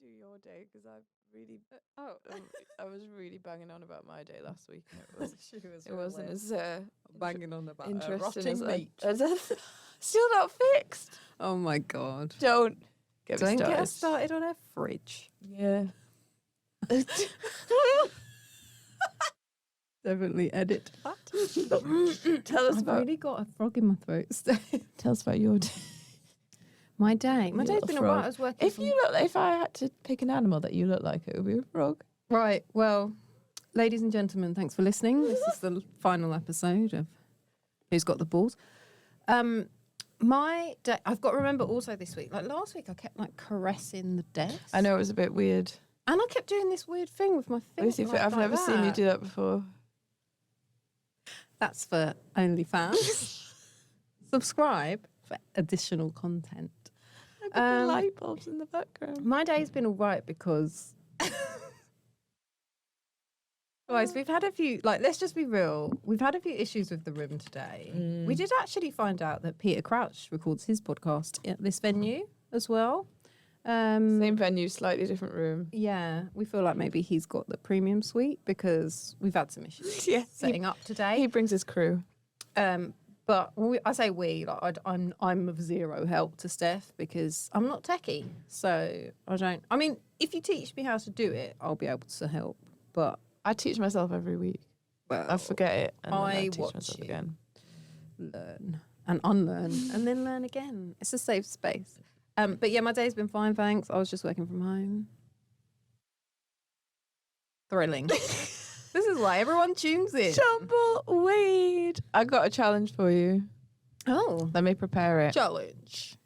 do your day because I really I was really banging on about my day last week, and it wasn't as banging on about interesting rotting meat. Still not fixed. Oh my god! Don't get us started on our fridge. Yeah. Definitely edit that. Tell us I've about. really got a frog in my throat. Tell us about your day. My day. My You day's little been frog. alright. I was working. If I had to pick an animal that you look like, it would be a frog. Right. Well, ladies and gentlemen, thanks for listening. This is the final episode of Who's Got the Balls. My day. I've got to remember also this week. Like last week, I kept like caressing the desk. I know it was a bit weird. And I kept doing this weird thing with my fingers. I've never seen you do that before. That's for OnlyFans. Subscribe for additional content. Look at the light bulbs in the background. My day's been all right because... Guys, we've had a few... let's just be real. We've had a few issues with the room today. We did actually find out that Peter Crouch records his podcast at this venue as well. Same venue, slightly different room. Yeah, we feel like maybe he's got the premium suite because we've had some issues setting up today. He brings his crew. But I say we, like I'm of zero help to Steph because I'm not techie. So I don't. I mean, if you teach me how to do it, I'll be able to help. But I teach myself every week. Well, I forget it, and then I teach watch myself you again. Learn and unlearn and then learn again. It's a safe space. But yeah, my day's been fine, thanks. I was just working from home. Thrilling. This is why everyone tunes in. Tumbleweed. I got a challenge for you. Oh. Let me prepare it. Challenge.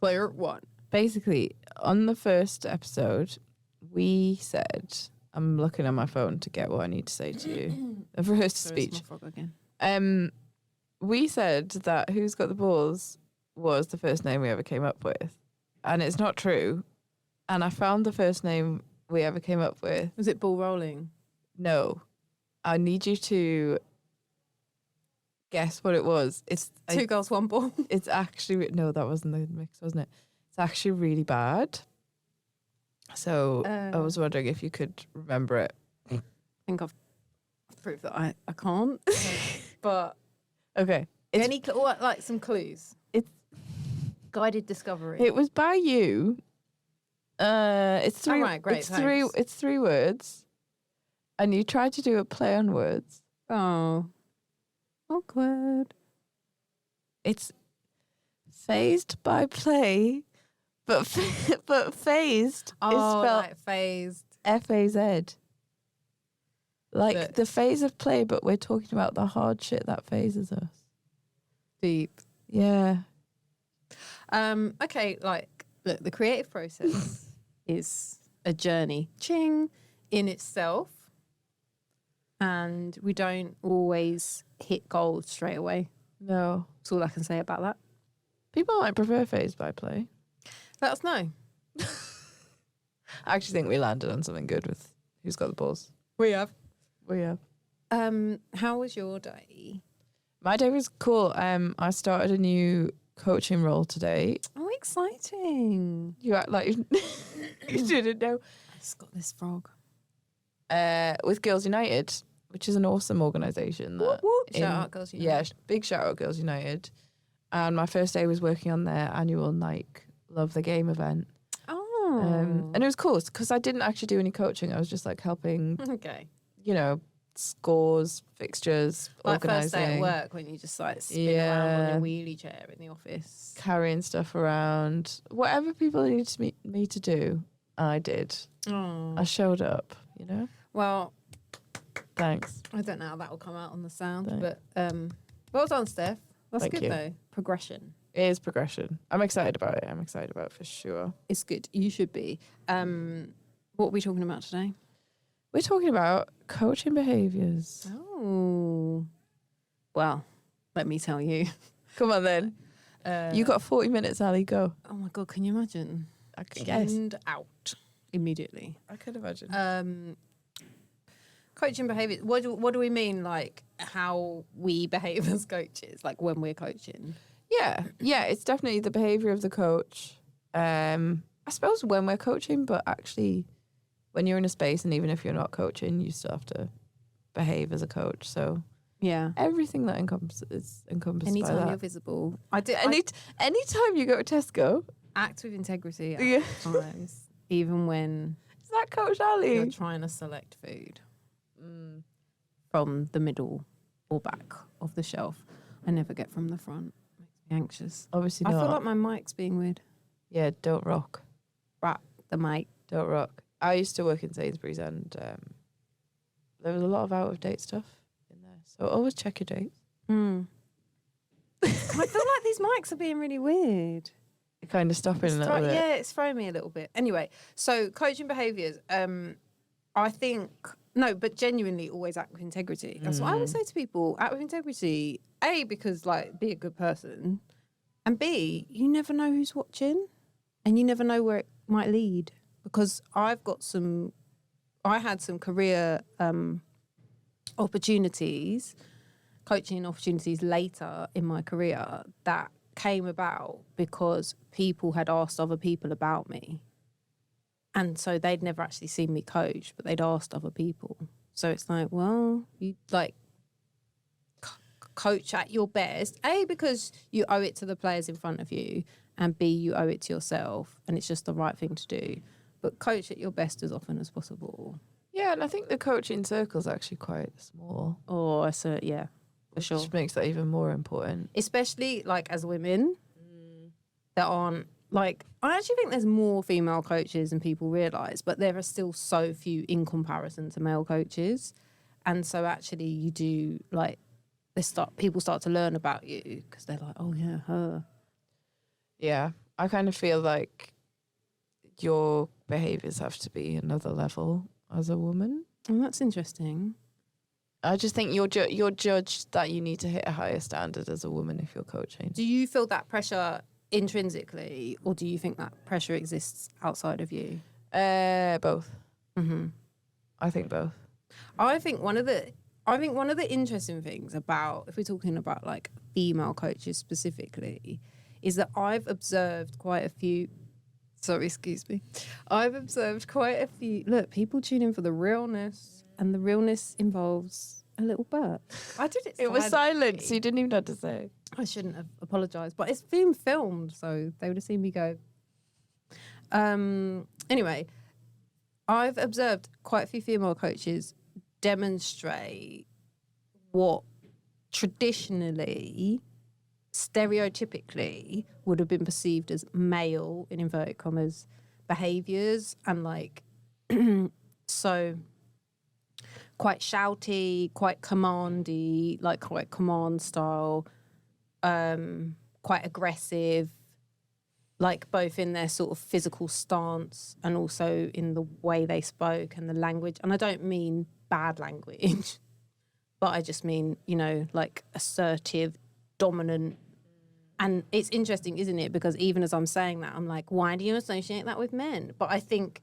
Player 1. Basically, on the first episode, we said, I'm looking at my phone to get what I need to say to you. The first speech. Frog again. We said that Who's Got the Balls was the first name we ever came up with. And it's not true. And I found the first name we ever came up with. Was it ball rolling? No. I need you to guess what it was. It's Two girls, one ball. It's actually... No, that wasn't the mix, wasn't it? It's actually really bad. So I was wondering if you could remember it. I think I've proved that I can't. But... Okay. Like some clues? It's... Guided discovery. It was by you. It's three. Right, great, It's three words, and you tried to do a play on words. Oh, awkward. It's phased by play, but phased is spelled like phased. F-A-Z. Like the phase of play, but we're talking about the hard shit that phases us. Deep. Yeah. Okay, look, the creative process is a journey, in itself, and we don't always hit gold straight away. No. That's all I can say about that. People might prefer phased by play. Let us know. I actually think we landed on something good with Who's Got the Balls. We have. How was your day? My day was cool. I started a new coaching role today. Oh, exciting. You act like you didn't know. I just got this frog. With Girls United, which is an awesome organisation. Whoop, whoop. Shout out Girls United. Yeah, big shout out Girls United. And my first day was working on their annual Nike Love the Game event. Oh. And it was cool because I didn't actually do any coaching. I was just like helping, scores, fixtures, like organising. First day at work when you just like spin around on your wheelie chair in the office. Carrying stuff around. Whatever people needed me to do, I did. Oh. I showed up, Well, thanks. I don't know how that will come out on the sound, but well done, Steph. That's Thank good you. though. Progression. It is progression. I'm excited about it. For sure. It's good. You should be. What are we talking about today? We're talking about coaching behaviours. Oh. Well, let me tell you. Come on then. You got 40 minutes, Ali. Go. Oh my God, can you imagine? I can guess. Send out immediately. I can imagine. Coaching behaviours. What do we mean? Like how we behave as coaches, like when we're coaching? Yeah. It's definitely the behaviour of the coach. I suppose when we're coaching, but actually when you're in a space and even if you're not coaching, you still have to behave as a coach. So Yeah. everything that is encompassed by Anytime that. you're visible. Anytime you go to Tesco, Act with integrity at Yeah. all times, even when is that Coach Ali? you're trying to select food from the middle or back of the shelf. I never get from the front. Makes me anxious. Obviously I not. feel like my mic's being weird. Yeah, don't rock. Right, the mic. Don't rock. I used to work in Sainsbury's and there was a lot of out-of-date stuff in there. So always check your dates. I feel like these mics are being really weird. You're kind of stopping a little bit. Yeah, it's throwing me a little bit. Anyway, so coaching behaviours, I think, no, but genuinely always act with integrity. That's what I always say to people. Act with integrity, A, because like be a good person, and B, you never know who's watching and you never know where it might lead. Because I had some career opportunities, coaching opportunities later in my career that came about because people had asked other people about me. And so they'd never actually seen me coach, but they'd asked other people. So it's like, well, you like coach at your best, A, because you owe it to the players in front of you, and B, you owe it to yourself, and it's just the right thing to do. But coach at your best as often as possible. Yeah, and I think the coaching circle's actually quite small. Oh, so yeah, for sure. Which makes that even more important. Especially like as women that aren't like, I actually think there's more female coaches than people realise, but there are still so few in comparison to male coaches. And so actually you do like, people start to learn about you because they're like, oh yeah, her. Yeah, I kind of feel like your behaviours have to be another level as a woman. Oh, that's interesting. I just think you're judged that you need to hit a higher standard as a woman if you're coaching. Do you feel that pressure intrinsically, or do you think that pressure exists outside of you? Both. Mm-hmm. I think both. I think one of the interesting things about, if we're talking about like female coaches specifically, is that I've observed quite a few. Sorry, excuse me. I've observed quite a few. Look, people tune in for the realness, and the realness involves a little burp. I did it. It was silent, so you didn't even have to say. I shouldn't have apologised, but it's been filmed, so they would have seen me go. Anyway, I've observed quite a few female coaches demonstrate what traditionally, stereotypically, would have been perceived as male, in inverted commas, behaviours, and like, so quite shouty, quite commandy, like quite command style, quite aggressive, like both in their sort of physical stance and also in the way they spoke and the language. And I don't mean bad language, but I just mean, you know, like assertive, dominant. And it's interesting, isn't it? Because even as I'm saying that, I'm like, why do you associate that with men? But I think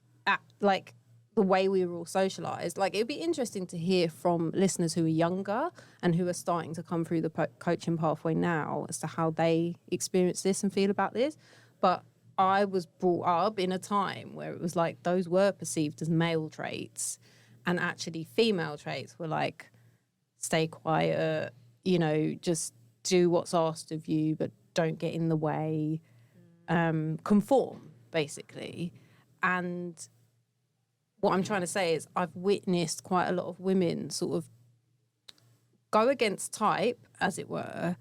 like the way we were all socialised, like it'd be interesting to hear from listeners who are younger and who are starting to come through the coaching pathway now as to how they experience this and feel about this. But I was brought up in a time where it was like those were perceived as male traits, and actually female traits were like, stay quiet, you know, just do what's asked of you, but don't get in the way, conform, basically. And what I'm trying to say is I've witnessed quite a lot of women sort of go against type, as it were,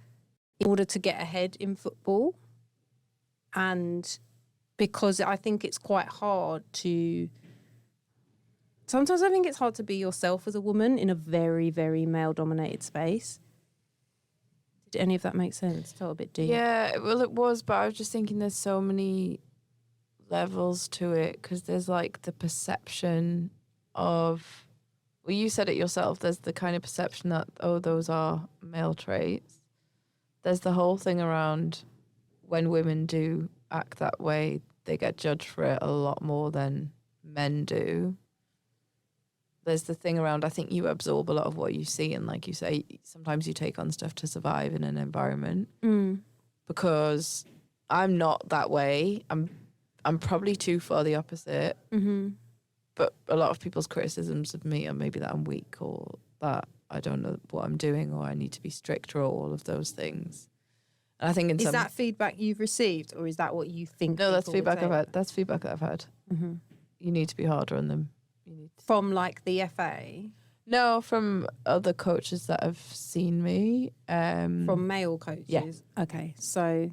in order to get ahead in football. And because I think it's quite hard to... Sometimes I think it's hard to be yourself as a woman in a very, very male-dominated space. Did any of that make sense? It felt a bit deep. Yeah, well, it was, but I was just thinking there's so many levels to it because there's like the perception of, well, you said it yourself, there's the kind of perception that, oh, those are male traits. There's the whole thing around when women do act that way, they get judged for it a lot more than men do. There's the thing around, I think you absorb a lot of what you see, and like you say, sometimes you take on stuff to survive in an environment. Because I'm not that way. I'm I'm probably too far the opposite. Mm-hmm. But a lot of people's criticisms of me are maybe that I'm weak or that I don't know what I'm doing or I need to be stricter or all of those things. And I think Is that feedback you've received, or is that what you think? No, that's people would feedback say? I've had. That's feedback that I've had. Mm-hmm. You need to be harder on them. You need to... From like the FA? No, from other coaches that have seen me. From male coaches? Yeah. Okay, so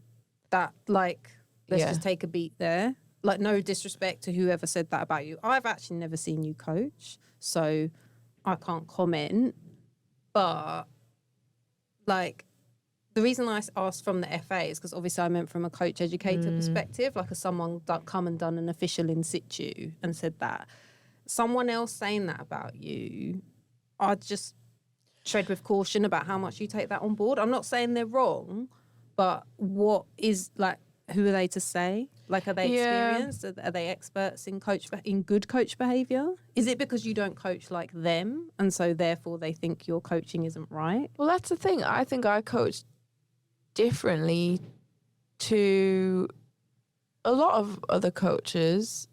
that, like, let's just take a beat there. Like, no disrespect to whoever said that about you. I've actually never seen you coach, so I can't comment. But, like, the reason I asked from the FA is because obviously I meant from a coach-educator perspective, like someone come and done an official in situ and said that. Someone else saying that about you, I'd just tread with caution about how much you take that on board. I'm not saying they're wrong, but what is, like, who are they to say? Like, are they experienced? Are they experts in good coach behaviour? Is it because you don't coach like them and so therefore they think your coaching isn't right? Well, that's the thing. I think I coach differently to a lot of other coaches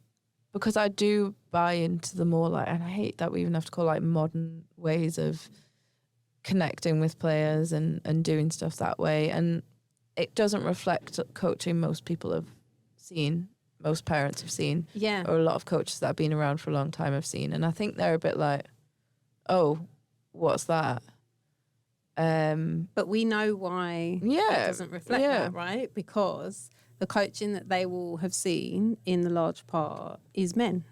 because I do buy into the more like, and I hate that we even have to call like modern ways of connecting with players and doing stuff that way. And it doesn't reflect coaching most people have seen, most parents have seen, or a lot of coaches that have been around for a long time have seen. And I think they're a bit like, oh, what's that? But we know why it doesn't reflect that, right? Because the coaching that they will have seen in the large part is men.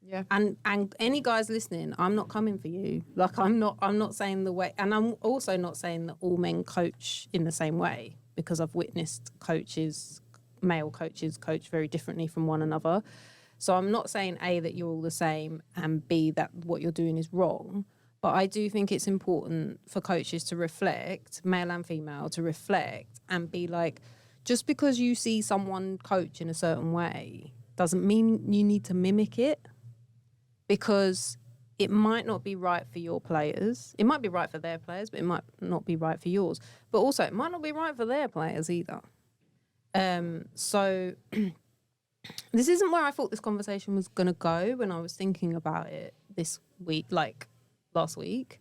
Yeah. And any guys listening, I'm not coming for you. Like, I'm not saying the way, and I'm also not saying that all men coach in the same way, because I've witnessed male coaches coach very differently from one another. So I'm not saying A, that you're all the same, and B, that what you're doing is wrong. But I do think it's important for coaches to reflect, male and female, to reflect and be like, just because you see someone coach in a certain way doesn't mean you need to mimic it, because it might not be right for your players. It might be right for their players, but it might not be right for yours. But also, it might not be right for their players either. So this isn't where I thought this conversation was going to go when I was thinking about it this week, like last week.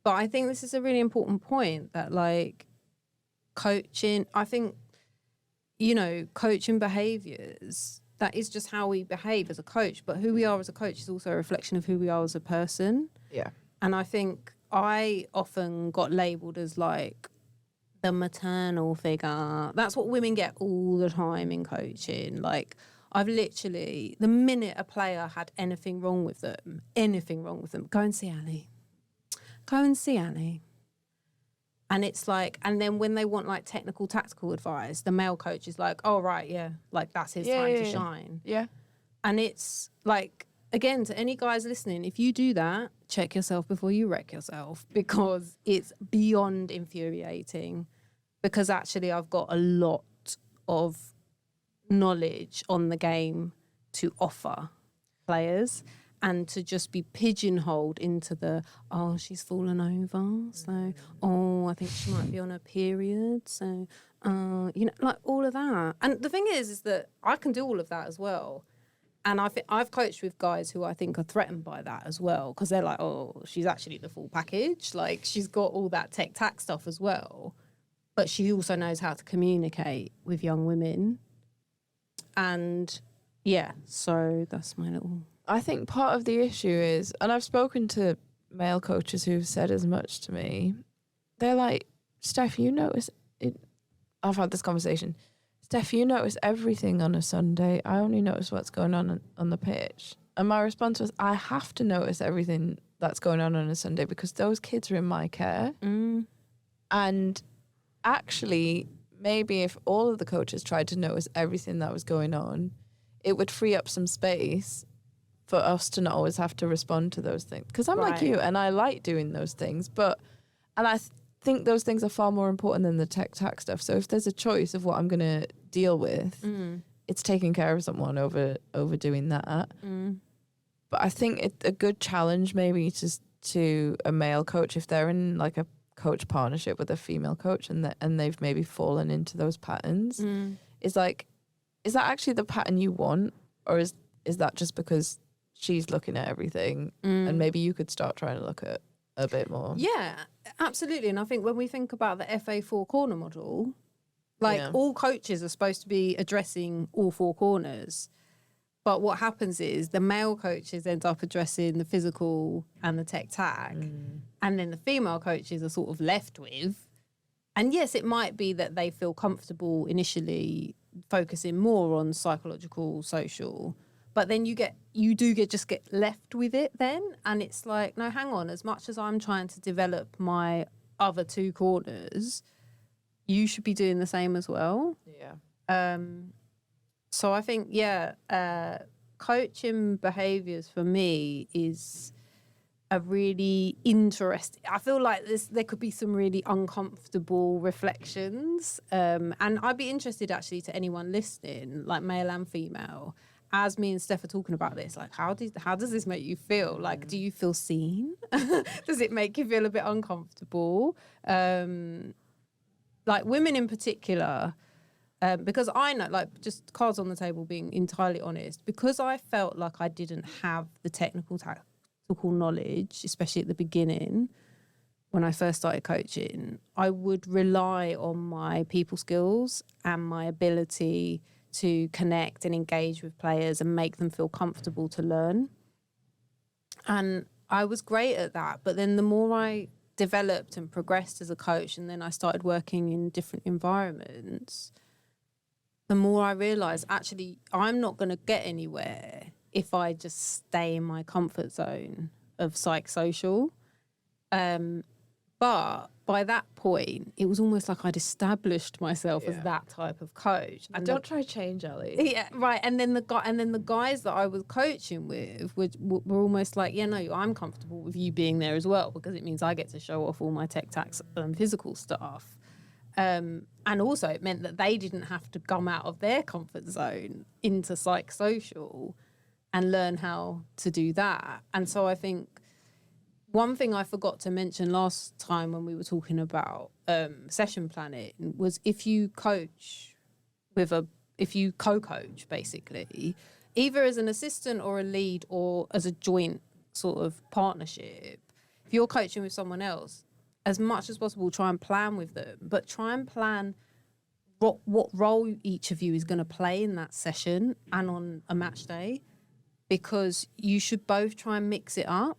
But I think this is a really important point that, like, coaching, I think, coaching behaviours, that is just how we behave as a coach. But who we are as a coach is also a reflection of who we are as a person. Yeah. And I think I often got labelled as, like, the maternal figure. That's what women get all the time in coaching. Like, I've literally, the minute a player had anything wrong with them, go and see Ali. Go and see Ali. And it's like, and then when they want like technical, tactical advice, the male coach is like, oh, right, yeah, like that's his time to shine. Yeah. And it's like, again, to any guys listening, if you do that, check yourself before you wreck yourself, because it's beyond infuriating. Because actually I've got a lot of knowledge on the game to offer players, and to just be pigeonholed into the, oh, she's fallen over, so, oh, I think she might be on her period, so, like all of that. And the thing is that I can do all of that as well. And I've coached with guys who I think are threatened by that as well, because they're like, oh, she's actually the full package. Like, she's got all that tech stuff as well. But she also knows how to communicate with young women. And, yeah, so that's my little... I think part of the issue is, and I've spoken to male coaches who've said as much to me, they're like, Steph, you notice it. I've had this conversation. Steph, you notice everything on a Sunday. I only notice what's going on the pitch. And my response was, I have to notice everything that's going on a Sunday because those kids are in my care. Mm. And actually, maybe if all of the coaches tried to notice everything that was going on, it would free up some space for us to not always have to respond to those things. Because I'm like you, and I like doing those things, and I think those things are far more important than the tech stuff. So if there's a choice of what I'm going to deal with, it's taking care of someone over doing that. But I think it's a good challenge maybe to a male coach, if they're in like a coach partnership with a female coach and they've maybe fallen into those patterns, is like, is that actually the pattern you want, or is that just because she's looking at everything and maybe you could start trying to look at a bit more? Yeah, absolutely. And I think when we think about the FA4 corner model, like all coaches are supposed to be addressing all four corners. But what happens is the male coaches end up addressing the physical and the tech-tac. And then the female coaches are sort of left with. And yes, it might be that they feel comfortable initially focusing more on psychological, social. But then you just get left with it then. And it's like, no, hang on. As much as I'm trying to develop my other two corners, you should be doing the same as well. Yeah. So I think, coaching behaviours for me is a really interesting. I feel like there could be some really uncomfortable reflections. And I'd be interested actually to anyone listening, like male and female, as me and Steph are talking about this, like how does this make you feel? Like, do you feel seen? Does it make you feel a bit uncomfortable? Like women in particular, because I know, like, just cards on the table, being entirely honest, because I felt like I didn't have the technical, tactical knowledge, especially at the beginning when I first started coaching, I would rely on my people skills and my ability to connect and engage with players and make them feel comfortable to learn. And I was great at that. But then the more I developed and progressed as a coach, and then I started working in different environments, the more I realised, actually, I'm not going to get anywhere if I just stay in my comfort zone of psychosocial. But by that point, it was almost like I'd established myself as that type of coach. And don't try change, Ali. Yeah, right. And then the guys that I was coaching with were almost like, yeah, no, I'm comfortable with you being there as well, because it means I get to show off all my tech tax and physical stuff. And also it meant that they didn't have to come out of their comfort zone into psychosocial and learn how to do that. And so I think one thing I forgot to mention last time when we were talking about session planning was if you co-coach basically, either as an assistant or a lead or as a joint sort of partnership, if you're coaching with someone else, as much as possible, try and plan with them, but try and plan what role each of you is going to play in that session and on a match day, because you should both try and mix it up,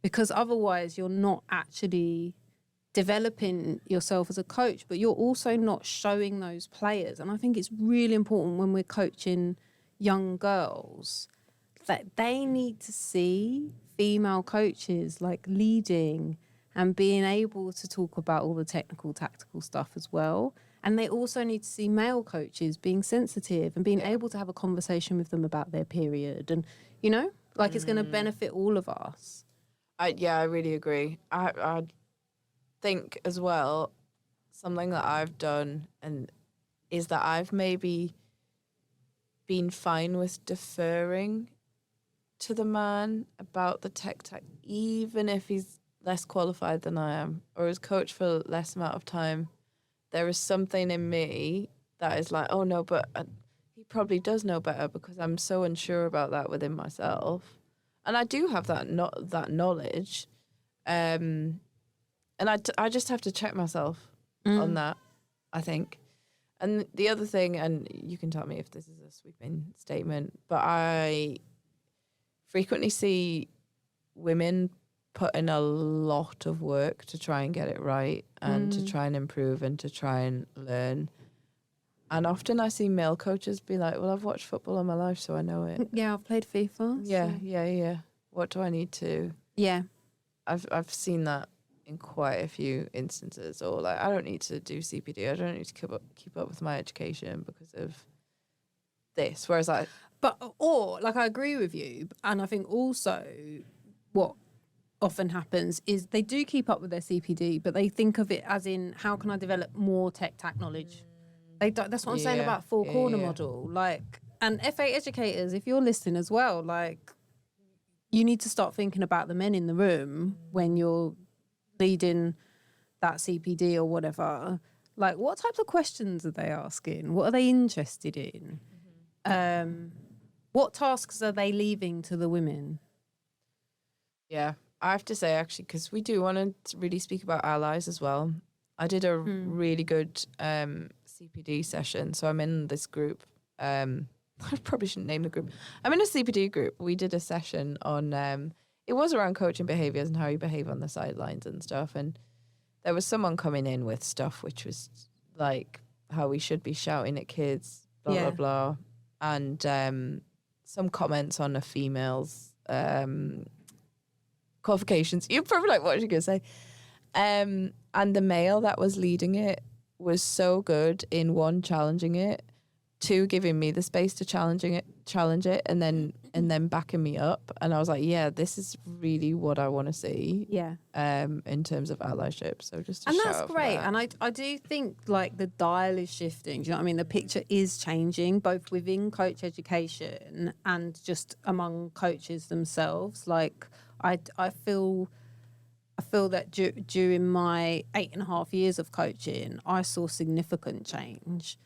because otherwise you're not actually developing yourself as a coach, but you're also not showing those players. And I think it's really important when we're coaching young girls that they need to see female coaches like leading and being able to talk about all the technical, tactical stuff as well. And they also need to see male coaches being sensitive and being able to have a conversation with them about their period. And, you know, like it's going to benefit all of us. I really agree. I think as well, something that I've done and is that I've maybe been fine with deferring to the man about the tech, even if he's less qualified than I am or is coached for less amount of time. There is something in me that is like, oh no, but he probably does know better, because I'm so unsure about that within myself. And I do have that knowledge. And I just have to check myself on that, I think. And the other thing, and you can tell me if this is a sweeping statement, but I frequently see women put in a lot of work to try and get it right and to try and improve and to try and learn. And often I see male coaches be like, well, I've watched football all my life, so I know it. Yeah, I've played FIFA. Yeah. What do I need to? Yeah. I've seen that in quite a few instances. Or like, I don't need to do CPD. I don't need to keep up with my education because of this. Whereas I agree with you. And I think also what often happens is they do keep up with their CPD, but they think of it as in, how can I develop more tech knowledge? That's what I'm saying about four-corner model. Like, and FA educators, if you're listening as well, like, you need to start thinking about the men in the room when you're leading that CPD or whatever. Like, what types of questions are they asking? What are they interested in? What tasks are they leaving to the women? Yeah, I have to say, actually, because we do want to really speak about allies as well. I did a really good CPD session. So I'm in this group. I probably shouldn't name the group. I'm in a CPD group. We did a session on, it was around coaching behaviours and how you behave on the sidelines and stuff. And there was someone coming in with stuff which was like how we should be shouting at kids, blah, blah, blah. And some comments on a female's qualifications. You're probably like, what are you going to say? And the male that was leading it was so good in, one, challenging it, two, giving me the space to challenge it, and then backing me up. And I was like, yeah, this is really what I want to see. Yeah. In terms of allyship. So just to and shout that's out for great. that. And I do think like the dial is shifting. Do you know what I mean? The picture is changing both within coach education and just among coaches themselves. Like I feel that during my 8.5 years of coaching, I saw significant change.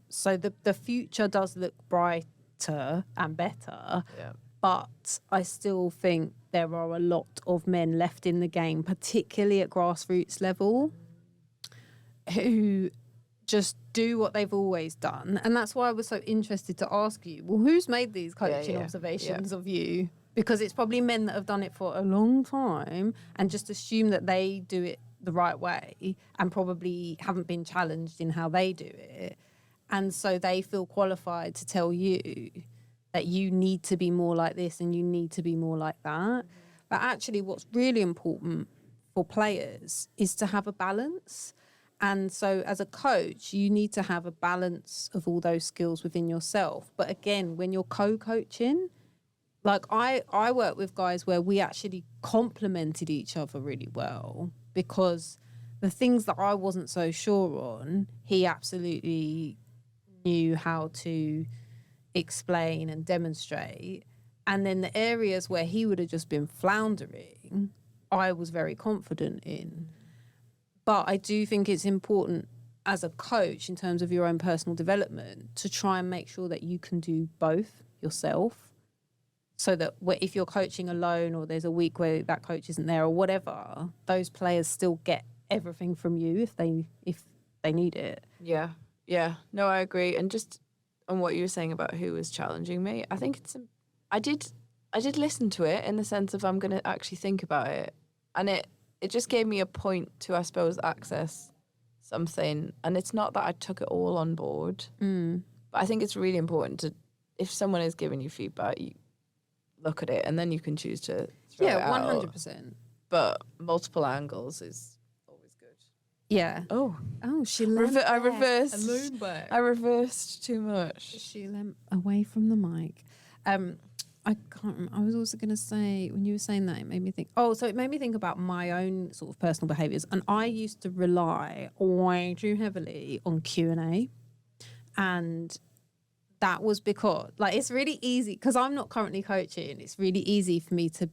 So the future does look brighter and better. Yeah. But I still think there are a lot of men left in the game, particularly at grassroots level, who just do what they've always done. And that's why I was so interested to ask you, well, who's made these coaching observations of you? Because it's probably men that have done it for a long time and just assume that they do it the right way and probably haven't been challenged in how they do it. And so they feel qualified to tell you that you need to be more like this and you need to be more like that. But actually what's really important for players is to have a balance. And so as a coach, you need to have a balance of all those skills within yourself. But again, when you're co-coaching, like I work with guys where we actually complemented each other really well, because the things that I wasn't so sure on, he absolutely knew how to explain and demonstrate. And then the areas where he would have just been floundering, I was very confident in. But I do think it's important as a coach in terms of your own personal development to try and make sure that you can do both yourself. So that if you're coaching alone or there's a week where that coach isn't there or whatever, those players still get everything from you if they need it. Yeah. Yeah. No, I agree. And just on what you were saying about who was challenging me, I think I did listen to it in the sense of I'm going to actually think about it. And it just gave me a point to, I suppose, access something. And it's not that I took it all on board. But I think it's really important to, if someone is giving you feedback, you look at it and then you can choose to throw it out. 100%. But multiple angles is always good. Yeah. Oh, she I reversed. A moon back. I reversed too much. She leant away from the mic. I can't remember. I was also going to say, when you were saying that, it made me think. Oh, so it made me think about my own sort of personal behaviours. And I used to rely way too heavily on Q&A. And that was because, like, it's really easy, because I'm not currently coaching, it's really easy for me to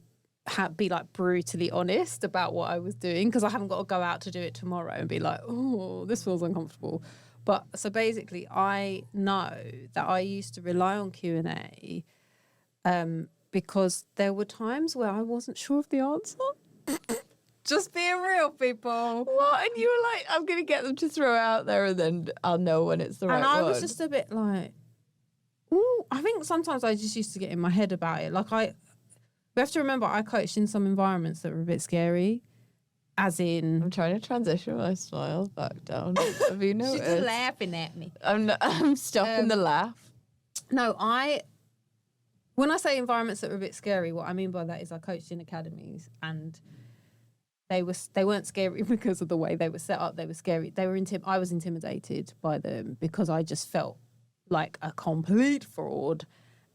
be, like, brutally honest about what I was doing, because I haven't got to go out to do it tomorrow and be like, oh, this feels uncomfortable. But so basically, I know that I used to rely on Q&A because there were times where I wasn't sure of the answer. Just being real, people. What? And you were like, I'm going to get them to throw it out there and then I'll know when it's the right one. And I was just a bit like, ooh, I think sometimes I just used to get in my head about it. Like we have to remember, I coached in some environments that were a bit scary. As in, I'm trying to transition my smile back down. Have you noticed? She's just laughing at me. I'm stopping the laugh. No, when I say environments that were a bit scary, what I mean by that is I coached in academies and they weren't scary because of the way they were set up. They were scary. I was intimidated by them because I just felt like a complete fraud,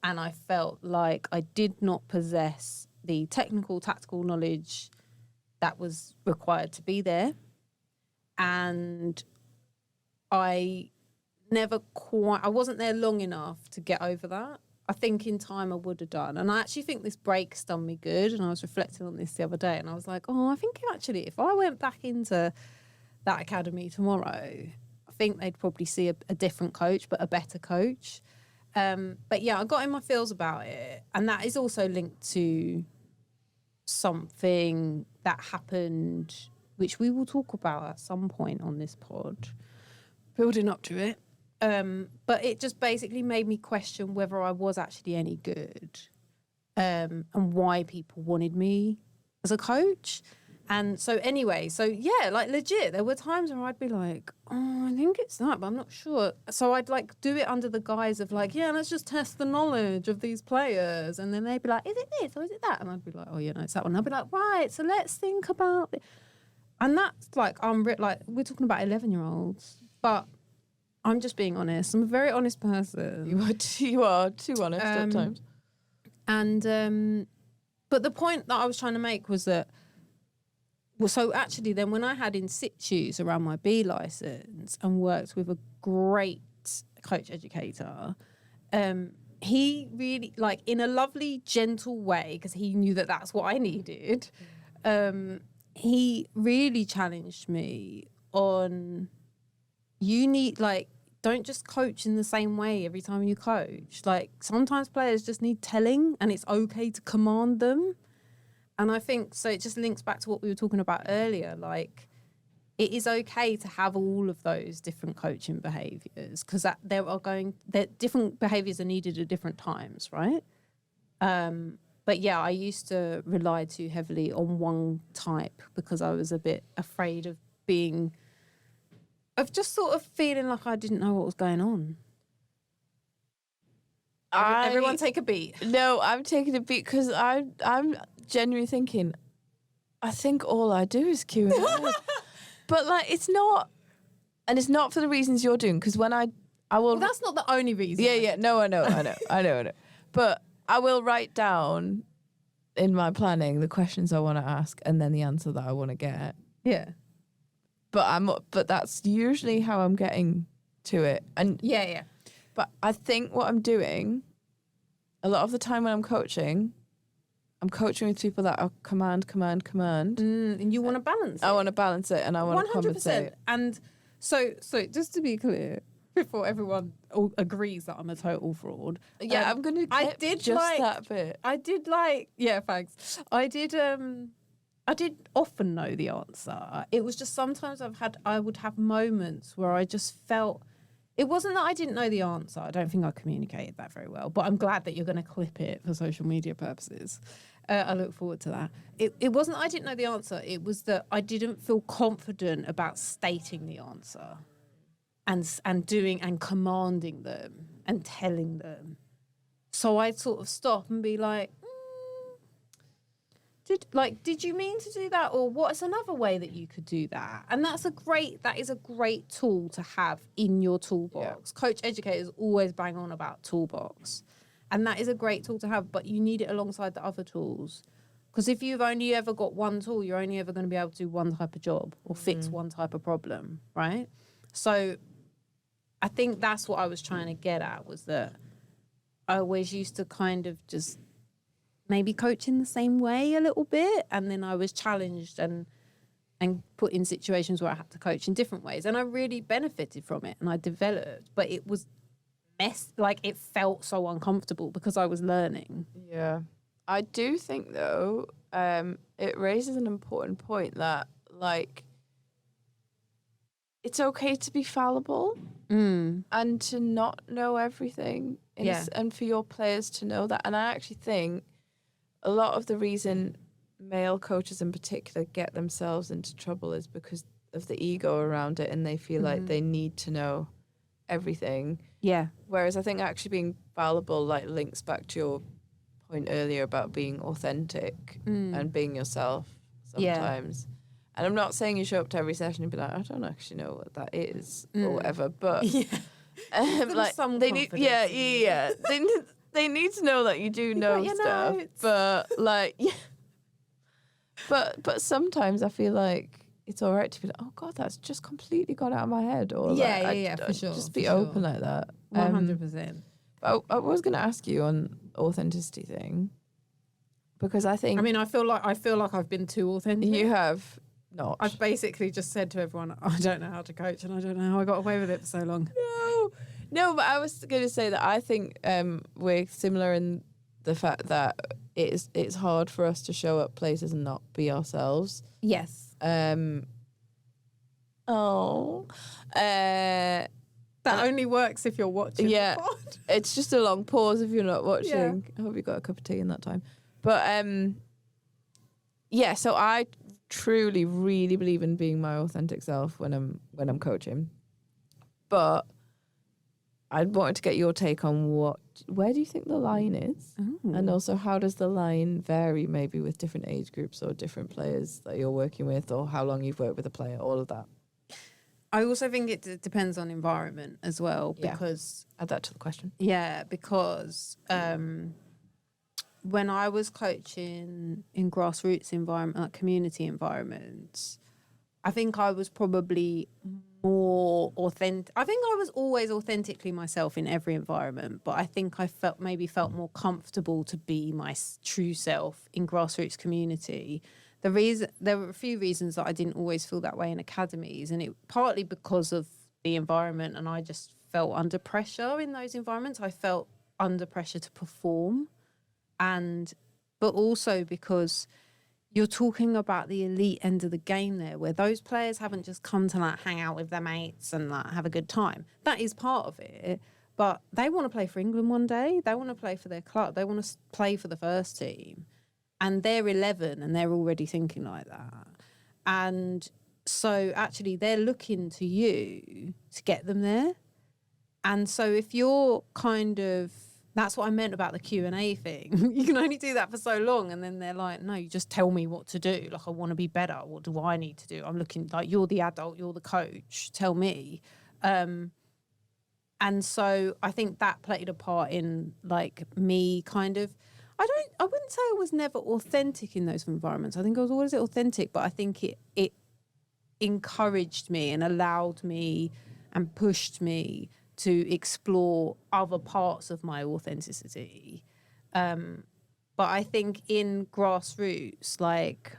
and I felt like I did not possess the technical, tactical knowledge that was required to be there. And I wasn't there long enough to get over that. I think in time I would have done. And I actually think this break's done me good. And I was reflecting on this the other day and I was like, oh, I think actually if I went back into that academy tomorrow, I think they'd probably see a different coach, but a better coach. But yeah, I got in my feels about it, and that is also linked to something that happened, which we will talk about at some point on this pod, building up to it. But it just basically made me question whether I was actually any good, and why people wanted me as a coach. And so anyway, yeah, like legit, there were times where I'd be like, oh, I think it's that, but I'm not sure. So I'd like do it under the guise of like, yeah, let's just test the knowledge of these players. And then they'd be like, is it this or is it that? And I'd be like, oh, yeah, no, it's that one. I'd be like, right, so let's think about it. And that's like, like, we're talking about 11-year-olds, but I'm just being honest. I'm a very honest person. You are too honest at times. And, but the point that I was trying to make was that, well, so actually then when I had in situs around my B license and worked with a great coach educator, he really, like in a lovely, gentle way, because he knew that that's what I needed, he really challenged me on, you need, like, don't just coach in the same way every time you coach. Like, sometimes players just need telling, and it's okay to command them. And I think, so it just links back to what we were talking about earlier. Like, it is okay to have all of those different coaching behaviours, because different behaviours are needed at different times, right? But yeah, I used to rely too heavily on one type because I was a bit afraid of just sort of feeling like I didn't know what was going on. Everyone take a beat. No, I'm taking a beat because I'm genuinely thinking, I think all I do is Q&A. But like, it's not, and it's not for the reasons you're doing, because when I will... Well, that's not the only reason. Yeah, no, I know. But I will write down in my planning the questions I want to ask and then the answer that I want to get. Yeah. But that's usually how I'm getting to it. And yeah. But I think what I'm doing, a lot of the time when I'm coaching with people that are command. And you want to balance it. I want to balance it and I want to compensate. 100%. And so just to be clear, before everyone agrees that I'm a total fraud. Yeah, I'm going to get that bit. Yeah, thanks. I did often know the answer. It was just sometimes I would have moments where I just felt, it wasn't that I didn't know the answer. I don't think I communicated that very well, but I'm glad that you're going to clip it for social media purposes. I look forward to that. It wasn't that I didn't know the answer. It was that I didn't feel confident about stating the answer and doing and commanding them and telling them. So I'd sort of stop and be like, did you mean to do that? Or what is another way that you could do that? And that is a great tool to have in your toolbox. Yeah. Coach educators always bang on about toolbox. And that is a great tool to have, but you need it alongside the other tools. Because if you've only ever got one tool, you're only ever going to be able to do one type of job or fix one type of problem, right? So I think that's what I was trying to get at, was that I always used to kind of just maybe coach in the same way a little bit, and then I was challenged and put in situations where I had to coach in different ways, and I really benefited from it and I developed, but it was it felt so uncomfortable because I was learning. Yeah, I do think though it raises an important point that like it's okay to be fallible and to not know everything, and for your players to know that. And I actually think a lot of the reason male coaches in particular get themselves into trouble is because of the ego around it, and they feel like they need to know everything. Yeah. Whereas I think actually being fallible like links back to your point earlier about being authentic and being yourself sometimes. And I'm not saying you show up to every session and be like, I don't actually know what that is or whatever, but like they need, they need to know that you do know stuff, but like, but sometimes I feel like it's all right to be like, oh God, that's just completely gone out of my head, or for sure, just be open like that. 100%. But I was going to ask you on authenticity thing, because I think, I mean, I feel like I've been too authentic. You have not. I've basically just said to everyone, I don't know how to coach, and I don't know how I got away with it for so long. No, but I was going to say that I think we're similar in the fact that it's hard for us to show up places and not be ourselves. Yes. That only works if you're watching. Yeah, the pod. it's just a long pause if you're not watching. Yeah. I hope you got a cup of tea in that time. But yeah, so I truly, really believe in being my authentic self when I'm coaching. But I wanted to get your take on where do you think the line is? Ooh. And also how does the line vary maybe with different age groups or different players that you're working with, or how long you've worked with a player, all of that. I also think it depends on environment as well, Yeah. because Add that to the question. because when I was coaching in grassroots environment, like community environments, I think I was probably more authentic. I think I was always authentically myself in every environment, but I think I felt more comfortable to be my true self in grassroots community. There were a few reasons that I didn't always feel that way in academies, and it partly because of the environment, and I just felt under pressure in those environments. I felt under pressure to perform, but also because you're talking about the elite end of the game there, where those players haven't just come to like hang out with their mates and like have a good time. That is part of it, but they want to play for England one day. They want to play for their club. They want to play for the first team. And they're 11 and they're already thinking like that. And so actually they're looking to you to get them there. And so if you're that's what I meant about the Q&A thing. You can only do that for so long. And then they're like, no, you just tell me what to do. Like, I want to be better. What do I need to do? I'm looking like, you're the adult, you're the coach. Tell me. And so I think that played a part in like me kind of, I wouldn't say I was never authentic in those environments. I think I was always authentic, but I think it encouraged me and allowed me and pushed me to explore other parts of my authenticity. But I think in grassroots, like,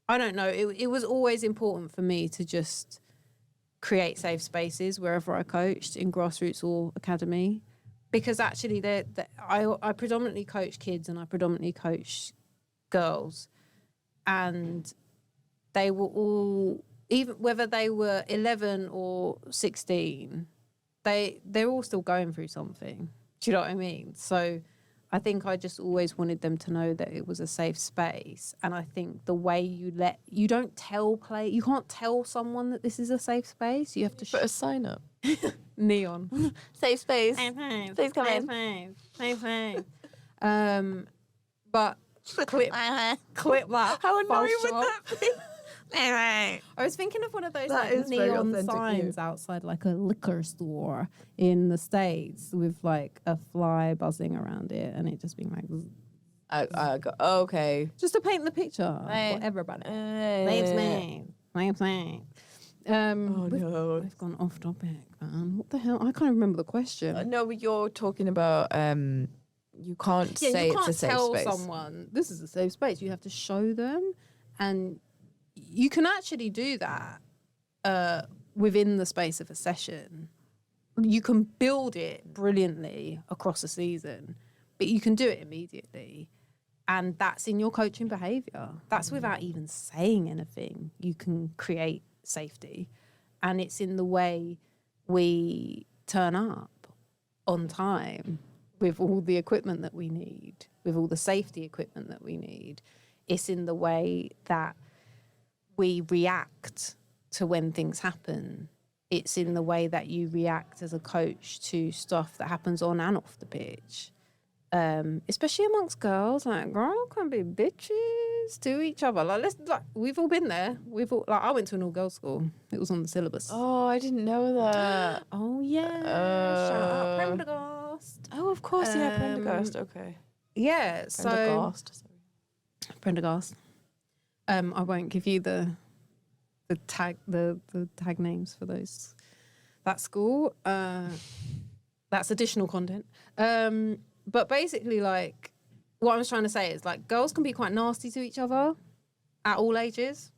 I don't know, it was always important for me to just create safe spaces wherever I coached, in grassroots or academy. Because actually, I predominantly coach kids and I predominantly coach girls. And they were all, even whether they were 11 or 16, they're all still going through something. Do you know what I mean? So I think I just always wanted them to know that it was a safe space. And I think the way you can't tell someone that this is a safe space. You have to put a sign up. Neon. Safe space. Please come in. But clip that. How annoying would Photoshop. that be? I was thinking of one of those That like is very neon authentic signs outside like a liquor store in the States with like a fly buzzing around it and it just being like I got okay. just to paint the picture Hey. for everybody. Hey. Thanks, man. Oh no. We've gone off topic, man. What the hell? I can't remember the question. No, but you're talking about you can't say you can't it's a safe tell space. someone this is a safe space. You have to show them, and you can actually do that within the space of a session. You can build it brilliantly across a season, but you can do it immediately. And that's in your coaching behaviour. That's without even saying anything. You can create safety. And it's in the way we turn up on time with all the equipment that we need, with all the safety equipment that we need. It's in the way that we react to when things happen. It's in the way that you react as a coach to stuff that happens on and off the pitch. Especially amongst girls, like, girl can be bitches to each other. We've all been there. I went to an all-girls school. It was on the syllabus. Oh, I didn't know that. Oh yeah. Shout out Prendergast. Oh, of course, yeah, Prendergast. Okay. Yeah, so Prendergast. Prendergast. I won't give you the tag names for that school. That's additional content. But basically, like, what I was trying to say is, like, girls can be quite nasty to each other at all ages,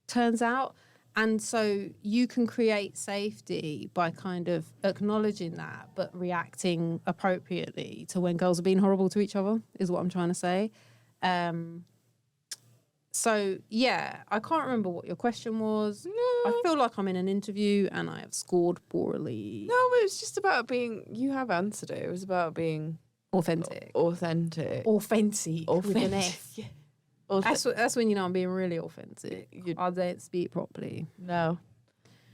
turns out. And so you can create safety by kind of acknowledging that, but reacting appropriately to when girls are being horrible to each other, is what I'm trying to say. So, yeah, I can't remember what your question was. No. I feel like I'm in an interview and I have scored poorly. No, it was just about being, you have answered it. It was about being Authentic. Authentic. Authentic. With an F. Yeah. That's when you know I'm being really authentic. I don't speak properly. No.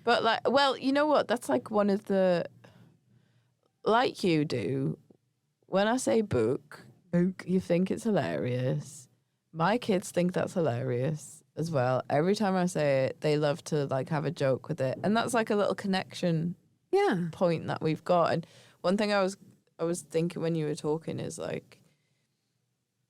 But like, well, you know what? That's like one of the, like you do, when I say book, you think it's hilarious. My kids think that's hilarious as well. Every time I say it, they love to like have a joke with it. And that's like a little connection point that we've got. And one thing I was thinking when you were talking is like,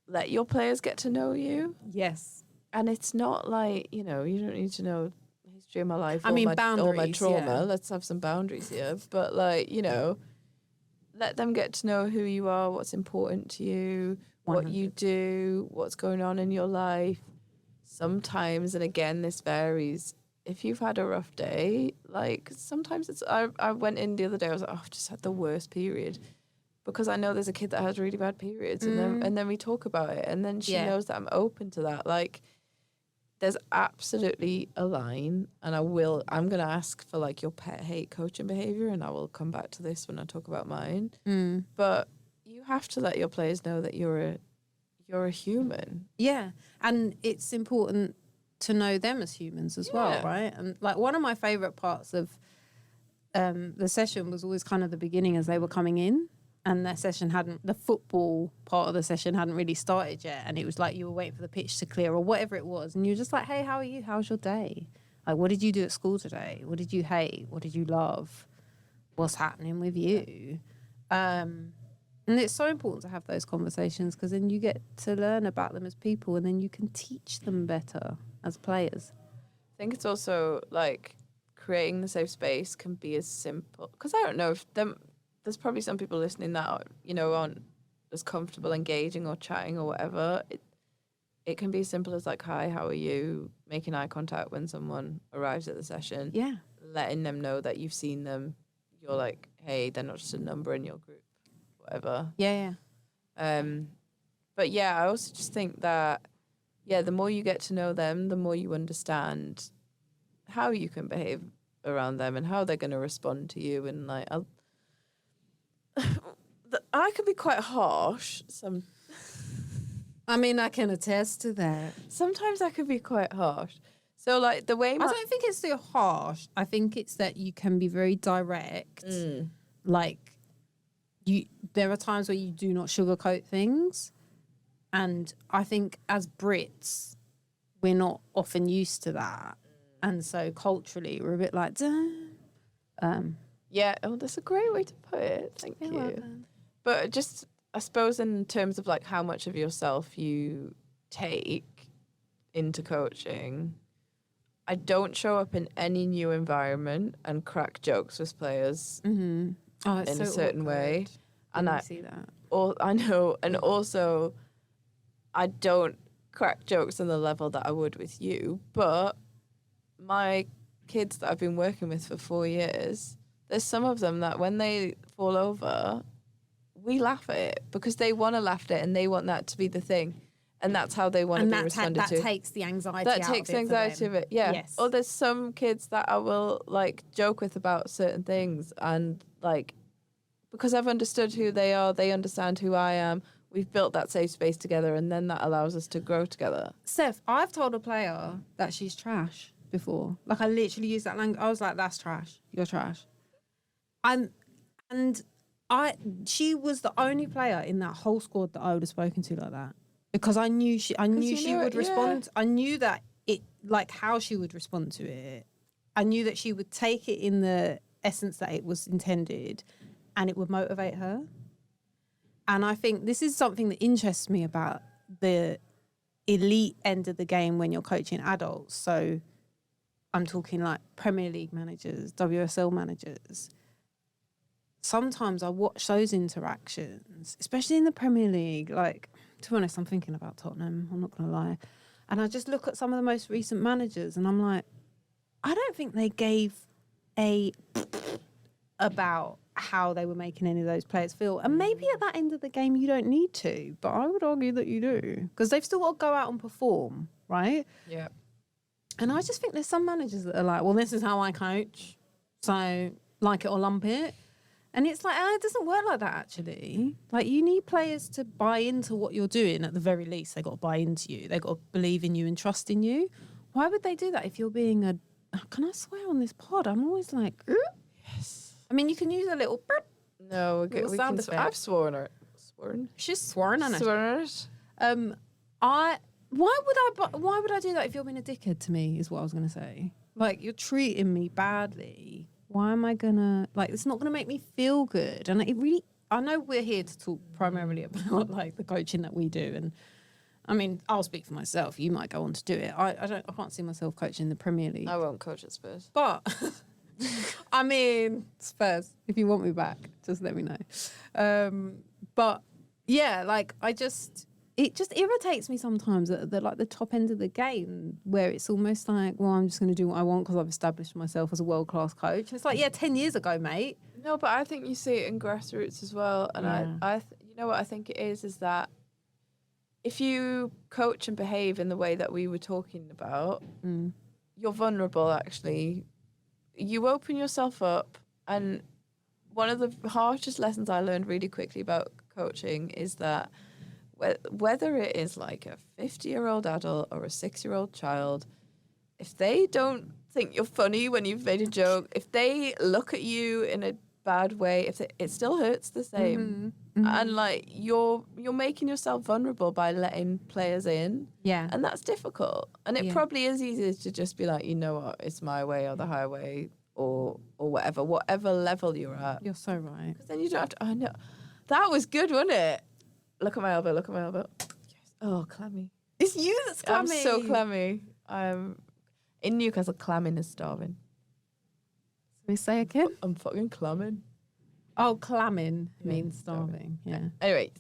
let your players get to know you. Yes. And it's not like, you know, you don't need to know the history of my life. I mean, boundaries. All my trauma. Yeah. Let's have some boundaries here. But like, you know, let them get to know who you are, what's important to you, 100. what you do, what's going on in your life. Sometimes, and again, this varies. If you've had a rough day, like sometimes it's, I went in the other day, I was like, oh, I've just had the worst period. Because I know there's a kid that has really bad periods, and then we talk about it, and then she knows that I'm open to that. Like, there's absolutely a line, and I'm gonna ask for like your pet hate coaching behavior, and I will come back to this when I talk about mine. But you have to let your players know that you're a human. Yeah, and it's important to know them as humans as well, right? And like one of my favorite parts of the session was always kind of the beginning as they were coming in. And the football part of the session hadn't really started yet. And it was like you were waiting for the pitch to clear or whatever it was. And you were just like, hey, how are you? How's your day? Like, what did you do at school today? What did you hate? What did you love? What's happening with you? And it's so important to have those conversations because then you get to learn about them as people and then you can teach them better as players. I think it's also like creating the safe space can be as simple. Because I don't know if there's probably some people listening that, you know, aren't as comfortable engaging or chatting or whatever. It can be as simple as like, hi, how are you? Making eye contact when someone arrives at the session. Yeah. Letting them know that you've seen them. You're like, hey, they're not just a number in your group, whatever. Yeah. But yeah, I also just think that, the more you get to know them, the more you understand how you can behave around them and how they're going to respond to you. And like, I can be quite harsh. I mean, I can attest to that. Sometimes I can be quite harsh. So like the way I don't think it's so harsh. I think it's that you can be very direct. Like there are times where you do not sugarcoat things. And I think as Brits, we're not often used to that. And so culturally, we're a bit like, yeah, that's a great way to put it. Thank you. Welcome. But just, I suppose in terms of like how much of yourself you take into coaching, I don't show up in any new environment and crack jokes with players in a certain way. And I see that. I know, and also I don't crack jokes on the level that I would with you. But my kids that I've been working with for 4 years, there's some of them that when they fall over, we laugh at it because they want to laugh at it and they want that to be the thing. And that's how they want to be responded to. That takes the anxiety that out takes of it. The anxiety of it, yeah. Yes. Or there's some kids that I will like joke with about certain things and like because I've understood who they are, they understand who I am. We've built that safe space together and then that allows us to grow together. Steph, I've told a player that she's trash before. Like I literally used that language. I was like, that's trash. You're trash. She was the only player in that whole squad that I would have spoken to like that. Because I knew she would respond. I knew that how she would respond to it. I knew that she would take it in the essence that it was intended and it would motivate her. And I think this is something that interests me about the elite end of the game when you're coaching adults. So I'm talking like Premier League managers, WSL managers. Sometimes I watch those interactions, especially in the Premier League. Like, to be honest, I'm thinking about Tottenham. I'm not going to lie. And I just look at some of the most recent managers and I'm like, I don't think they gave about how they were making any of those players feel. And maybe at that end of the game, you don't need to, but I would argue that you do, because they've still got to go out and perform, right? Yeah. And I just think there's some managers that are like, well, this is how I coach, so like it or lump it. And it's like, it doesn't work like that, actually. Like, you need players to buy into what you're doing at the very least. They got to buy into you. They got to believe in you and trust in you. Why would they do that if you're being a... Can I swear on this pod? I'm always like... Yes. I mean, you can use a little... No, we Little can. sound effect. I've sworn it. Sworn. She's sworn on it. Sworn it. Why would I do that if you're being a dickhead to me, is what I was going to say. Like, you're treating me badly. Why am I going to... Like, it's not going to make me feel good. And it really... I know we're here to talk primarily about, like, the coaching that we do. And, I mean, I'll speak for myself. You might go on to do it. I can't see myself coaching the Premier League. I won't coach at Spurs. But, I mean, Spurs, if you want me back, just let me know. But, yeah, like, it just irritates me sometimes at the top end of the game, where it's almost like, well, I'm just going to do what I want because I've established myself as a world-class coach. And it's like, yeah, 10 years ago, mate. No, but I think you see it in grassroots as well. And Yeah. you know what I think it is that if you coach and behave in the way that we were talking about, you're vulnerable, actually. You open yourself up. And one of the harshest lessons I learned really quickly about coaching is that whether it is like a 50-year-old adult or a 6-year-old child, if they don't think you're funny when you've made a joke, if they look at you in a bad way, it still hurts the same. And like you're making yourself vulnerable by letting players in. Yeah. And that's difficult. And it Yeah. probably is easier to just be like, you know what, it's my way or the highway or whatever level you're at. You're so right. Because then you don't have to. I know. That was good, wasn't it? Look at my elbow. Look at my elbow. Yes. Oh, clammy. It's you that's clammy. I'm so clammy. I'm in Newcastle. Clamming is starving. We say again? I'm fucking clamming. Oh, clamming Yeah, means starving. Yeah. Anyway,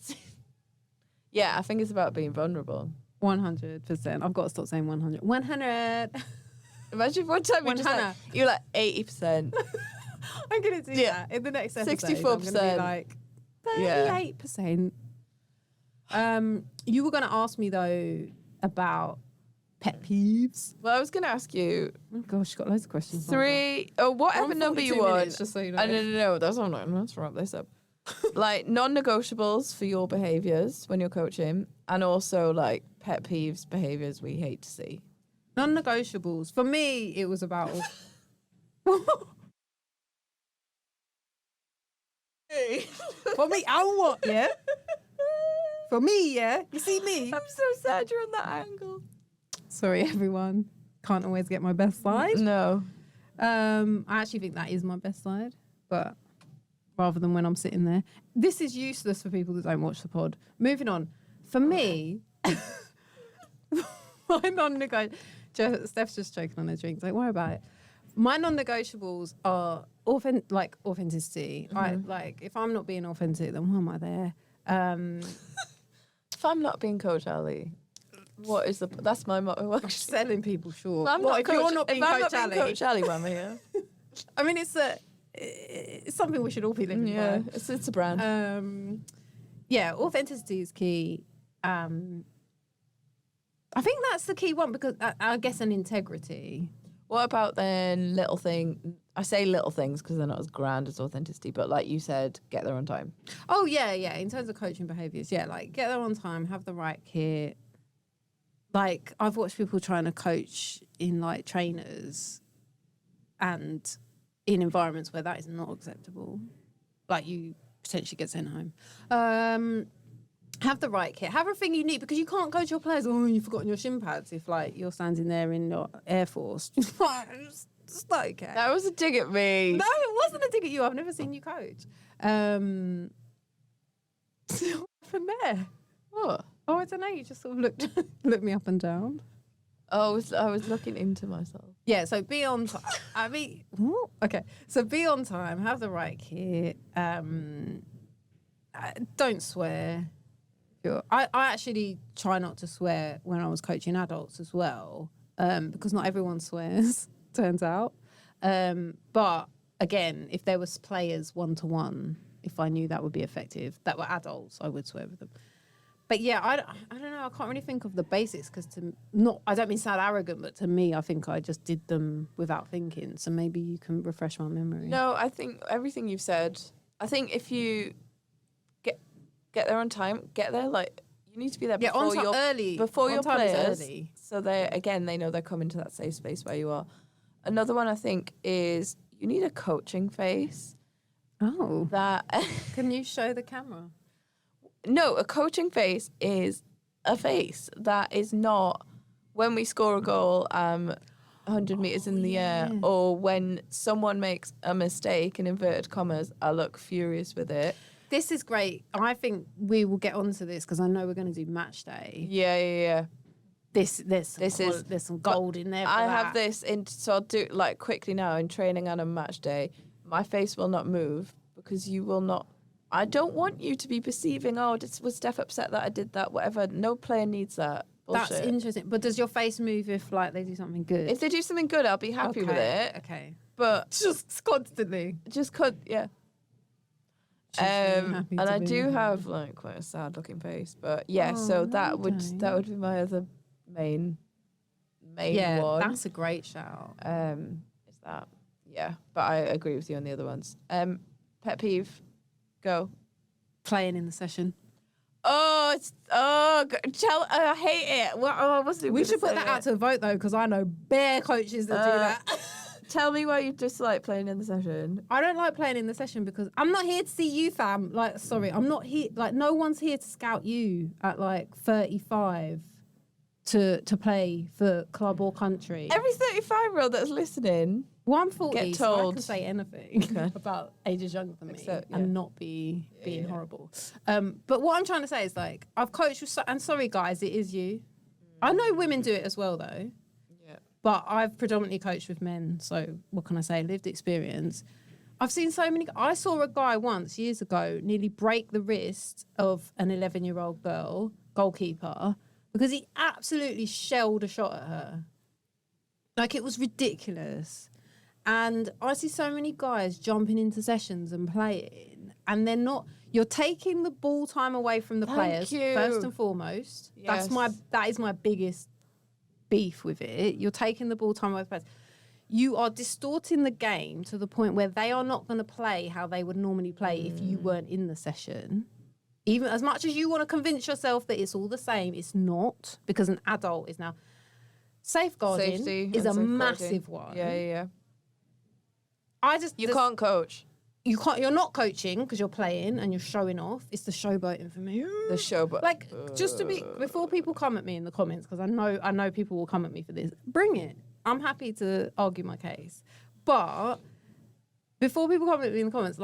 yeah, I think it's about being vulnerable. 100%. I've got to stop saying 100. 100. Imagine one time you're like 80%. I'm going to do that in the next episode. 64%. I'm going to be like 38%. You were going to ask me, though, about pet peeves. Well, I was going to ask you. Oh, gosh, you've got loads of questions. Whatever number you want. Minutes, just so you know. No. That's what I'm not. Let's wrap this up. Like non-negotiables for your behaviours when you're coaching, and also like pet peeves, behaviours we hate to see. Non-negotiables. For me, it was about... For me, what? Yeah? For me, yeah? You see me? I'm so sad you're on that angle. Sorry, everyone. Can't always get my best side. No. I actually think that is my best side, but rather than when I'm sitting there. This is useless for people that don't watch the pod. Moving on. For me, my non-negotiables... Steph's just choking on her drink. Don't worry about it. My non-negotiables are authenticity. If I'm not being authentic, then why am I there? If I'm not being Coach Ali, what is that's my motto. I'm selling people short. If you're not being Coach Ali? Coach Ali, why am I here? I mean, it's something we should all be living by. It's a brand. Yeah, authenticity is key. I think that's the key one because I guess an integrity. What about then little thing? I say little things because they're not as grand as authenticity, but like you said, get there on time. Oh, yeah. In terms of coaching behaviours, yeah, like get there on time, have the right kit. Like I've watched people trying to coach in like trainers and in environments where that is not acceptable. Like you potentially get sent home. Have the right kit. Have everything you need because you can't coach your players. Oh, you've forgotten your shin pads if like you're standing there in your Air Force. Just not okay. That was a dig at me. No, it wasn't a dig at you. I've never seen you coach. What happened there? What? Oh, I don't know. You just sort of looked me up and down. Oh, I was looking into myself. Yeah, so be on time. I mean, okay. So be on time. Have the right kit. Don't swear. I actually try not to swear when I was coaching adults as well, because not everyone swears. turns out. But again, if there was players 1-to-1, if I knew that would be effective, that were adults, I would swear with them. But yeah, I don't know. I can't really think of the basics because I don't mean sound arrogant, but to me, I think I just did them without thinking. So maybe you can refresh my memory. No, I think everything you've said. I think if you get there on time, get there you need to be there before your players. Early. So they know they're coming to that safe space where you are. Another one I think is you need a coaching face. Oh, that can you show the camera? No, a coaching face is a face that is not when we score a goal 100 metres in the air, or when someone makes a mistake, in inverted commas, I look furious with it. This is great. I think we will get onto this because I know we're going to do match day. Yeah. There's some gold in there. I have this so I'll do quickly now in training and on match day. My face will not move because you will not. I don't want you to be perceiving, was Steph upset that I did that, whatever. No player needs that. Bullshit. That's interesting. But does your face move if they do something good? If they do something good, I'll be happy with it. Okay. But just constantly. Yeah. And I do have quite a sad looking face. But yeah, so that would be my other main one. That's a great shout. Is that. Yeah. But I agree with you on the other ones. Pet peeve. Go. Playing in the session. I hate it. We should put that out to a vote though, because I know bare coaches that do that. Tell me why you dislike playing in the session. I don't like playing in the session because I'm not here to see you, fam. I'm not here. No one's here to scout you at 35 to play for club or country. Every 35-year-old that's listening. Well, I'm 40, get so I told. can say anything about ages younger than me and not be being horrible. But what I'm trying to say is I've coached with, and sorry guys, it is you. I know women do it as well though. Yeah. But I've predominantly coached with men, so what can I say? Lived experience. I've seen so many. I saw a guy once years ago nearly break the wrist of an 11-year-old girl goalkeeper because he absolutely shelled a shot at her. It was ridiculous. And I see so many guys jumping into sessions and playing, and they're not. You're taking the ball time away from the players first and foremost. Yes. That is my biggest beef with it. You're taking the ball time away from the players. You are distorting the game to the point where they are not going to play how they would normally play if you weren't in the session. Even as much as you want to convince yourself that it's all the same, it's not, because an adult is now safety is a massive one. Yeah. You can't coach. You're not coaching because you're playing and you're showing off. It's the showboating for me. The showboat. Just to be, before people come at me in the comments, because I know people will come at me for this. Bring it. I'm happy to argue my case. But before people come at me in the comments,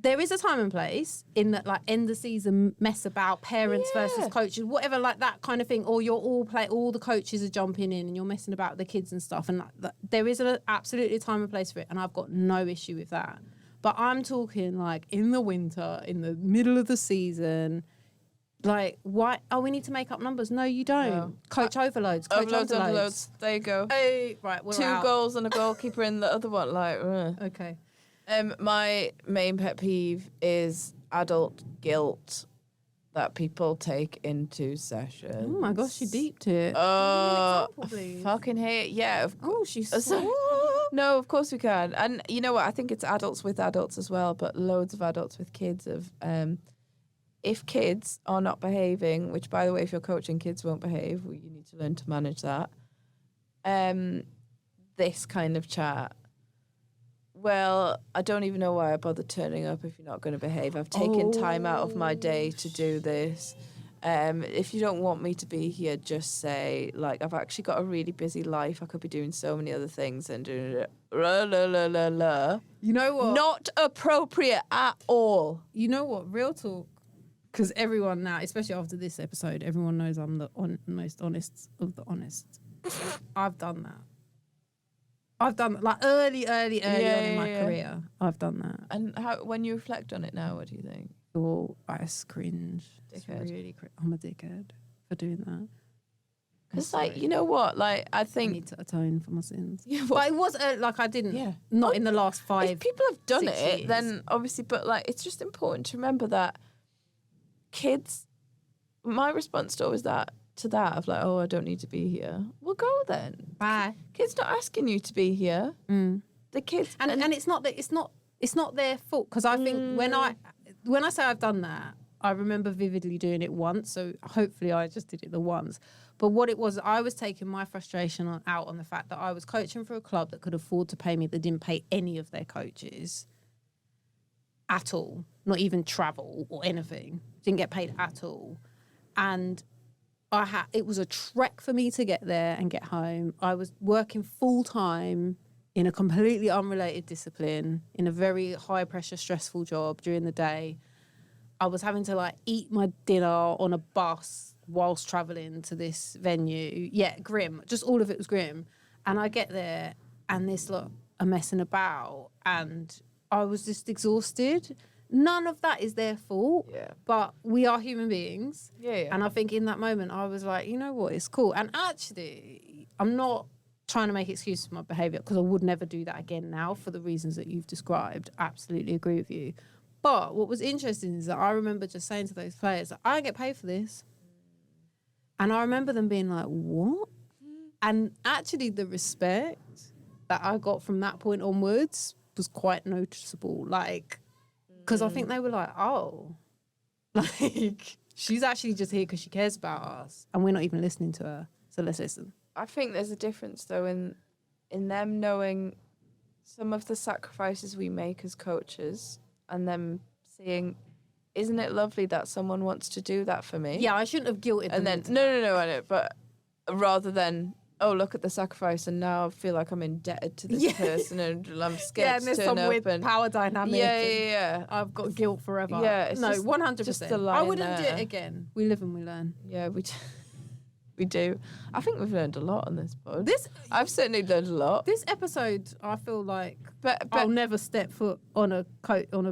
there is a time and place in that end of season mess about parents versus coaches, whatever, that kind of thing. Or you're all the coaches are jumping in and you're messing about with the kids and stuff. And there is absolutely a time and place for it. And I've got no issue with that. But I'm talking in the winter, in the middle of the season, why? Oh, we need to make up numbers. No, you don't. No. Coach overloads. Coach underloads. There you go. Hey, right, we're 2 out. goals and a goalkeeper in the other one. Okay. My main pet peeve is adult guilt that people take into sessions. Oh my gosh, you deeped it. Example, please. Fucking hate it. Yeah. She's No, of course we can. And you know what? I think it's adults with adults as well, but loads of adults with kids if kids are not behaving, which by the way, if you're coaching, kids won't behave. You need to learn to manage that. This kind of chat. Well, I don't even know why I bother turning up if you're not going to behave. I've taken time out of my day to do this. If you don't want me to be here, just say, I've actually got a really busy life. I could be doing so many other things and doing it. You know what? Not appropriate at all. You know what? Real talk. Because everyone now, especially after this episode, everyone knows I'm the most honest of the honest. I've done that. I've done early on in my career. I've done that. And when you reflect on it now, what do you think? Oh, I cringe. Dickhead. It's really I'm a dickhead for doing that. Because, like, you know what? Like, I I think... need to atone for my sins. Yeah, But it was like I didn't, not in the last 5 If people have done 6 it, years. then obviously, but like, it's just important to remember that kids, my response to always to that of like, oh, I don't need to be here. Well, go then. Bye. Kids not asking you to be here. The kids, And it's not that it's not their fault, because I think when I say I've done that, I remember vividly doing it once. So hopefully I just did it the once. But what it was, I was taking my frustration out on the fact that I was coaching for a club that could afford to pay me, that didn't pay any of their coaches at all, not even travel or anything. Didn't get paid at all. And it was a trek for me to get there and get home. I was working full time in a completely unrelated discipline, in a very high pressure, stressful job during the day. I was having to like eat my dinner on a bus whilst travelling to this venue. Yeah, grim. Just all of it was grim. And I get there and this lot are messing about and I was just exhausted. None of that is their fault. Yeah. But we are human beings. Yeah. And I think in that moment I was like, you know what, it's cool. And actually, I'm not trying to make excuses for my behaviour, because I would never do that again now for the reasons that you've described. Absolutely agree with you. But what was interesting is that I remember just saying to those players, I don't get paid for this. And I remember them being like, what? And actually the respect that I got from that point onwards was quite noticeable. Like, because I think they were like, oh, like, she's actually just here because she cares about us and we're not even listening to her. So let's listen. I think there's a difference, though, in them knowing some of the sacrifices we make as coaches and them seeing, isn't it lovely that someone wants to do that for me? Yeah, I shouldn't have guilted them. And then, no, I know, but rather than, oh, look at the sacrifice and now I feel like I'm indebted to this person and I'm scared and there's to turn some up. weird And power dynamic. Yeah. I've got guilt forever. Yeah, it's no, just- 100%. just the I line wouldn't do there. it again. We live and we learn. Yeah, we do. We do. I think we've learned a lot on this pod. This I've certainly learned a lot. This episode, I feel like But I'll never step foot on a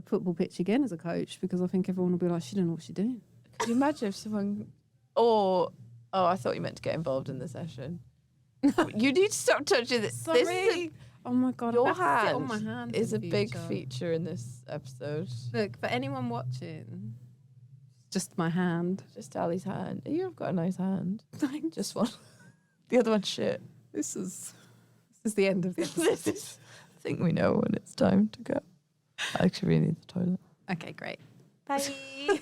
football pitch again as a coach, because I think everyone will be like, she don't know what she's doing. could you imagine if someone, oh, I thought you meant to get involved in the session. You need to stop touching this. Sorry. This is Oh my God, your I have to sit hand on my hand is a in the big future. feature in this episode. Look, for anyone watching, just my hand. Just Ali's hand. You've got a nice hand. Thanks. Just one. The other one's shit. This is the end of this. I think we know when it's time to go. I actually really need the toilet. Okay, great. Bye.